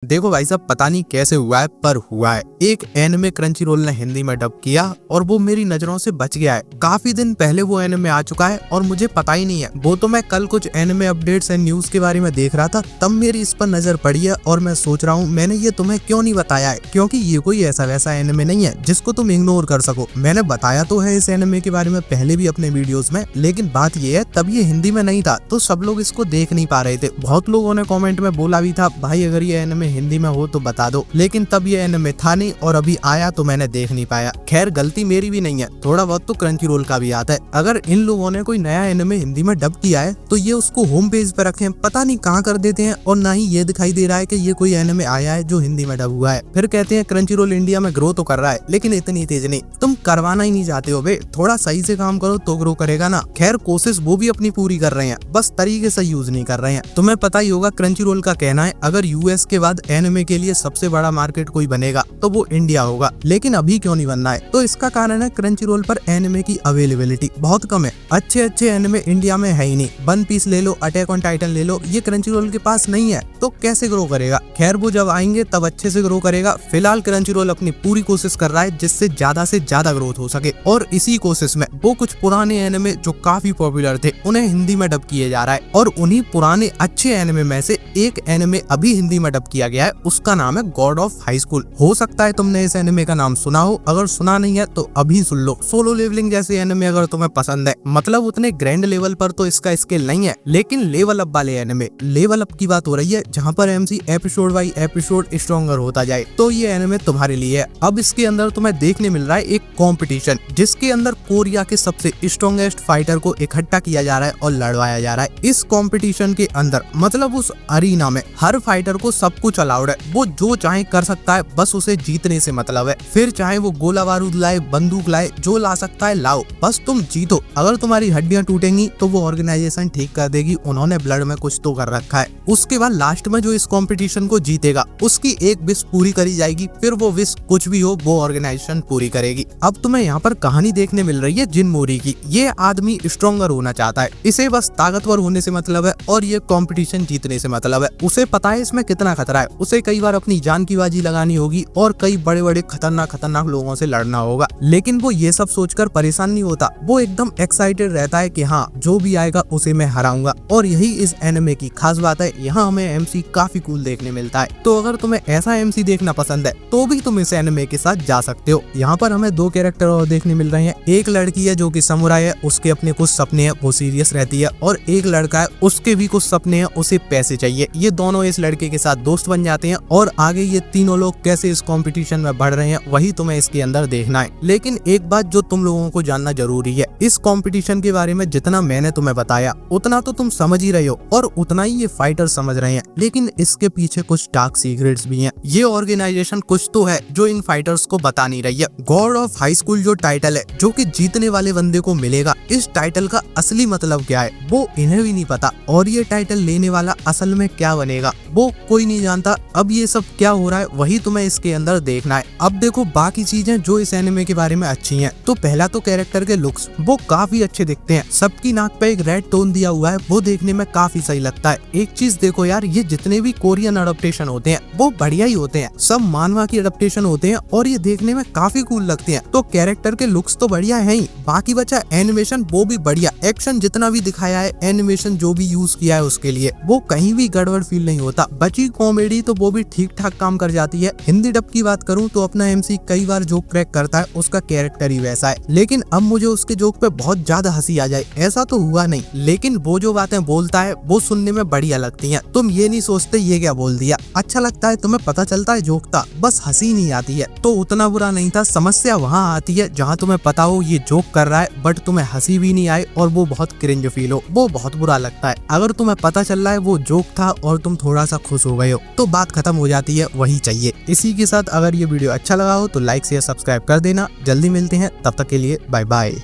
देखो भाई साहब, पता नहीं कैसे हुआ है पर हुआ है। एक एनिमे क्रंचीरोल ने हिंदी में डब किया और वो मेरी नजरों से बच गया है। काफी दिन पहले वो एनिमे आ चुका है और मुझे पता ही नहीं है। वो तो मैं कल कुछ एनिमे अपडेट्स एंड न्यूज के बारे में देख रहा था, तब मेरी इस पर नजर पड़ी है और मैं सोच रहा हूँ मैंने ये तुम्हें क्यों नहीं बताया है, क्योंकि ये कोई ऐसा वैसा एनिमे नहीं है जिसको तुम इग्नोर कर सको। मैंने बताया तो है इस एनिमे के बारे में पहले भी अपने वीडियोस में, लेकिन बात ये है तब ये हिंदी में नहीं था तो सब लोग इसको देख नहीं पा रहे थे। बहुत लोगों ने कॉमेंट में बोला भी था भाई अगर ये एनिमे हिंदी में हो तो बता दो, लेकिन तब ये एनिमे था नहीं और अभी आया तो मैंने देख नहीं पाया। खैर गलती मेरी भी नहीं है, थोड़ा बहुत तो क्रंचीरोल का भी आता है। अगर इन लोगों ने कोई नया एनिमे हिंदी में डब किया है तो ये उसको होम पेज पे रखे, पता नहीं कहाँ कर देते हैं और ना ही ये दिखाई दे रहा है कि ये कोई एनिमे आया है जो हिंदी में डब हुआ है। फिर कहते हैं क्रंचीरोल इंडिया में ग्रो तो कर रहा है लेकिन इतनी तेज नहीं। तुम करवाना ही नहीं चाहते हो बे, थोड़ा सही से काम करो तो ग्रो करेगा ना। खैर कोशिश वो भी अपनी पूरी कर रहे हैं, बस तरीके से यूज नहीं कर रहे हैं। तुम्हें पता ही होगा क्रंचीरोल का कहना है अगर यूएस के बाद एनिमे के लिए सबसे बड़ा मार्केट कोई बनेगा तो वो इंडिया होगा, लेकिन अभी क्यों नहीं बनना है? तो इसका कारण है क्रंचीरोल पर एनिमे की अवेलेबिलिटी बहुत कम है। अच्छे एनिमे इंडिया में है ही नहीं। वन पीस ले लो, अटैक ऑन टाइटन ले लो, ये क्रंचीरोल के पास नहीं है तो कैसे ग्रो करेगा? खैर वो जब आएंगे तब अच्छे से ग्रो करेगा। फिलहाल क्रंचीरोल अपनी पूरी कोशिश कर रहा है जिससे ज्यादा ग्रोथ हो सके, और इसी कोशिश में वो कुछ पुराने एनिमे जो काफी पॉपुलर थे उन्हें हिंदी में डब किया जा रहा है। और उन्हीं पुराने अच्छे एनिमे में से एक एनिमे अभी हिंदी में डब किया गया है, उसका नाम है गॉड ऑफ हाई स्कूल। हो सकता है तुमने इस एनिमे का नाम सुना हो, अगर सुना नहीं है तो अभी सुन लो। सोलो लेवलिंग जैसे एनिमे अगर तुम्हें पसंद है, मतलब उतने ग्रैंड लेवल पर तो इसका स्केल नहीं है, लेकिन लेवल अप वाले एनिमे, लेवल अप की बात हो रही है जहाँ पर MC episode by episode stronger होता जाए, तो ये एनिमे तुम्हारे लिए है। अब इसके अंदर तुम्हें देखने मिल रहा है एक कॉम्पिटिशन जिसके अंदर कोरिया के सबसे स्ट्रॉन्गेस्ट फाइटर को इकट्ठा किया जा रहा है और लड़वाया जा रहा है। इस कॉम्पिटिशन के अंदर मतलब उस अरीना में हर फाइटर को सब कुछ अलाउड है, वो जो चाहे कर सकता है, बस उसे जीतने से मतलब है। फिर चाहे वो गोला बारूद लाए, बंदूक लाए, जो ला सकता है लाओ, बस तुम जीतो। अगर तुम्हारी हड्डियां टूटेंगी तो वो ऑर्गेनाइजेशन ठीक कर देगी, उन्होंने ब्लड में कुछ तो कर रखा है। उसके बाद लास्ट में जो इस कंपटीशन को जीतेगा उसकी एक विश पूरी करी जाएगी, फिर वो विश कुछ भी हो वो ऑर्गेनाइजेशन पूरी करेगी। अब तुम्हें यहाँ पर कहानी देखने मिल रही है जिन मोरी की। ये आदमी स्ट्रॉन्गर होना चाहता है, इसे बस ताकतवर होने से मतलब है और ये कंपटीशन जीतने से मतलब है। उसे पता है इसमें कितना खतरा है, उसे कई बार अपनी जान की बाजी लगानी होगी और कई बड़े खतरनाक लोगों से लड़ना होगा, लेकिन वो ये सब सोचकर परेशान नहीं होता। वो एकदम एक्साइटेड रहता है कि हाँ जो भी आएगा उसे मैं हराऊंगा। और यही इस एनिमे की खास बात है, यहाँ हमें एमसी काफी कूल देखने मिलता है। तो अगर तुम्हें ऐसा एमसी देखना पसंद है तो भी तुम इस एनिमे के साथ जा सकते हो। यहाँ पर हमें दो कैरेक्टर और देखने मिल रहे हैं। एक लड़की है जो कि समुराई है, उसके अपने कुछ सपने हैं, वो सीरियस रहती है, और एक लड़का है उसके भी कुछ सपने हैं, उसे पैसे चाहिए। ये दोनों इस लड़के के साथ दोस्त बन जाते हैं और आगे ये तीनों लोग कैसे इस कंपटीशन में बढ़ रहे हैं वही तुम्हें इसके अंदर देखना है। लेकिन एक बात जो तुम लोगों को जानना जरूरी है, इस कंपटीशन के बारे में जितना मैंने तुम्हें बताया उतना तो तुम समझ ही रहे हो और उतना ही ये फाइटर समझ रहे हैं, लेकिन इसके पीछे कुछ डार्क सीक्रेट्स भी हैं। ये ऑर्गेनाइजेशन कुछ तो है जो इन फाइटर्स को बता नहीं रही है। गॉड ऑफ हाई स्कूल जो टाइटल है जो कि जीतने वाले बंदे को मिलेगा, इस टाइटल का असली मतलब क्या है वो इन्हें भी नहीं पता, और ये टाइटल लेने वाला असल में क्या बनेगा वो कोई नहीं जानता। अब ये सब क्या हो रहा है वही तुम्हें इसके अंदर देखना है। अब देखो बाकी चीजें जो इस एनिमे के बारे में अच्छी हैं, तो पहला तो कैरेक्टर के लुक्स, वो काफी अच्छे दिखते हैं। सबकी नाक पे एक रेड टोन दिया हुआ है, वो देखने में काफी सही लगता है। एक चीज देखो यार, ये जितने भी कोरियन अडेप्टेशन होते हैं वो बढ़िया ही होते हैं, सब मानवा की अडेप्टेशन होते हैं और ये देखने में काफी कूल लगते हैं। तो कैरेक्टर के लुक्स तो बढ़िया है ही, बाकी बचा एनिमेशन, वो भी बढ़िया। एक्शन जितना भी दिखाया है, एनिमेशन जो भी यूज किया है उसके लिए, वो कहीं भी गड़बड़ फील नहीं होता। बची कॉमेडी तो वो भी ठीक ठाक काम कर जाती है। हिंदी डब की बात करूं तो अपना एमसी कई बार जोक क्रैक करता है, उसका कैरेक्टर ही वैसा है, लेकिन अब मुझे उसके जोक पे बहुत ज्यादा हंसी आ जाए ऐसा तो हुआ नहीं, लेकिन वो जो बातें बोलता है वो सुनने में बढ़िया लगती हैं। तुम ये नहीं सोचते ये क्या बोल दिया, अच्छा लगता है, तुम्हें पता चलता है जोक था, बस हंसी नहीं आती है, तो उतना बुरा नहीं था। समस्या वहाँ आती है जहाँ तुम्हें पता हो ये जोक कर रहा है बट तुम्हें हंसी भी नहीं आए और वो बहुत क्रिंज फील हो, वो बहुत बुरा लगता है। अगर तुम्हें पता चल रहा है वो जोक था और तुम थोड़ा सा खुश हो गए हो तो बात खत्म हो जाती है, वही चाहिए। इसी के साथ अगर ये वीडियो अच्छा लगा हो तो लाइक शेयर सब्सक्राइब कर देना। जल्दी मिलते हैं, तब तक के लिए बाय बाय।